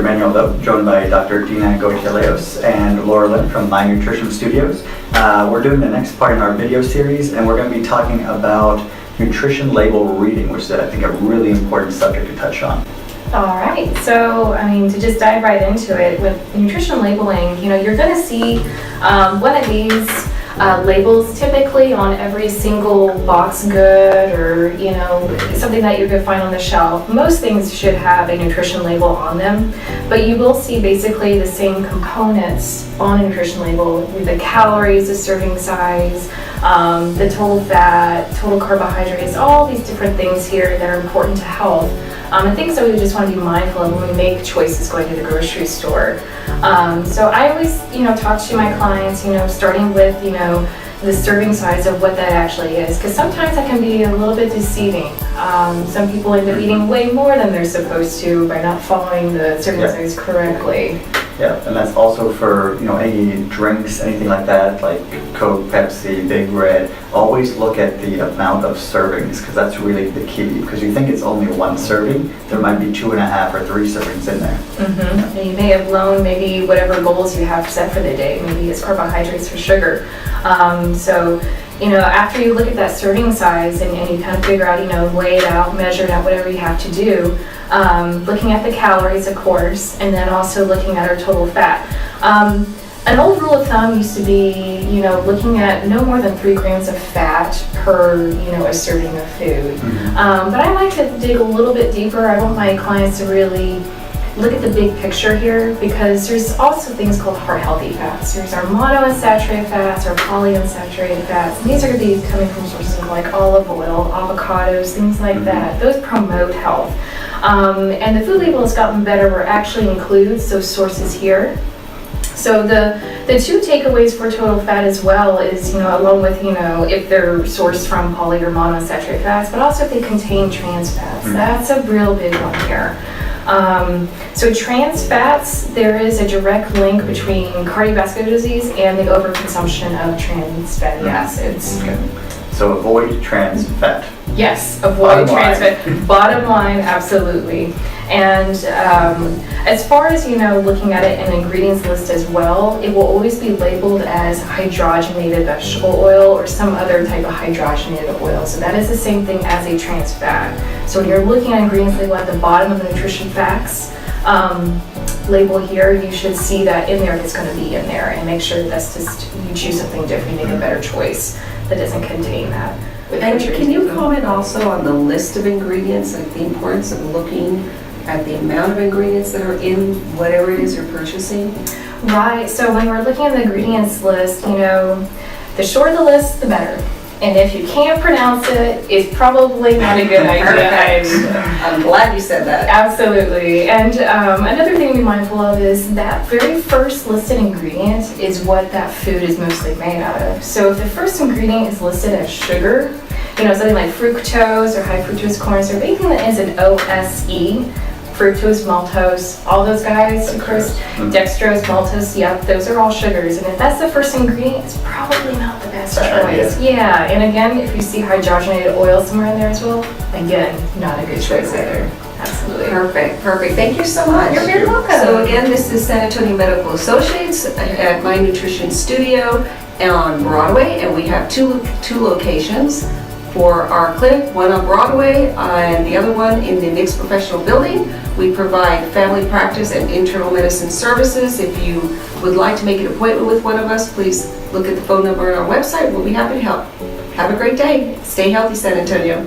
Dr. Manuel Lowe, joined by Dr. Dina Goytia-Leos and Laura Lynn from My Nutrition Studios. We're doing the next part in our video series, and we're going to be talking about nutrition label reading, which is, I think, a really important subject to touch on. All right, so to just dive right into it, with nutrition labeling, you're going to see one of these labels typically on every single box good or something that you're going to find on the shelf. Most things should have a nutrition label on them, but you will see basically the same components on a nutrition label with the calories, the serving size, the total fat, total carbohydrates, all these different things here that are important to health. And things that we just want to be mindful of when we make choices going to the grocery store. So I always, talk to my clients, starting with, the serving size of what that actually is, because sometimes that can be a little bit deceiving. Some people end up eating way more than they're supposed to by not following the serving size correctly. Yeah, and that's also for any drinks, anything like that, like Coke, Pepsi, Big Red. Always look at the amount of servings, because that's really the key. Because you think it's only one serving, there might be 2.5 or 3 servings in there. Mm-hmm. And you may have blown maybe whatever goals you have set for the day. Maybe it's carbohydrates or sugar. So after you look at that serving size and you kind of figure out, weigh it out, measure it out, whatever you have to do, looking at the calories, of course, and then also looking at our total fat. An old rule of thumb used to be, looking at no more than 3 grams of fat per, a serving of food. Mm-hmm. But I like to dig a little bit deeper. I want my clients to really look at the big picture here, because there's also things called heart-healthy fats. There's our monounsaturated fats, our polyunsaturated fats, and these are going to be coming from sources like olive oil, avocados, things like that. Those promote health. And the food label has gotten better where it actually includes those sources here. So the 2 takeaways for total fat as well is, along with, if they're sourced from poly or monounsaturated fats, but also if they contain trans fats. That's a real big one here. So trans fats, there is a direct link between cardiovascular disease and the overconsumption of trans fatty acids. Okay. So avoid trans fat. Yes, avoid trans fat. Bottom line, absolutely. And as far as looking at it in the ingredients list as well, it will always be labeled as hydrogenated vegetable oil or some other type of hydrogenated oil. So that is the same thing as a trans fat. So when you're looking at ingredients label at the bottom of the nutrition facts label here, you should see that in there if it's going to be in there, and make sure that's just, you choose something different, you make a better choice that doesn't contain that. And can you comment also on the list of ingredients, like the importance of looking at the amount of ingredients that are in whatever it is you're purchasing? Right, so when we're looking at the ingredients list, the shorter the list, the better. And if you can't pronounce it, it's probably not a good idea. I'm glad you said that. Absolutely. And another thing to be mindful of is that very first listed ingredient is what that food is mostly made out of. So if the first ingredient is listed as sugar, something like fructose or high fructose corn syrup, anything that is an OSE, fructose, maltose, all those guys, of course, dextrose, maltose, yep, those are all sugars. And if that's the first ingredient, it's probably not the best choice. Yeah, and again, if you see hydrogenated oil somewhere in there as well, again, not a good choice either. Absolutely. Perfect. Thank you so much. You're very welcome. So again, this is San Antonio Medical Associates at My Nutrition Studio on Broadway, and we have two locations for our clinic, one on Broadway and the other one in the Nix Professional Building. We provide family practice and internal medicine services. If you would like to make an appointment with one of us, please look at the phone number on our website. We'll be happy to help. Have a great day. Stay healthy, San Antonio.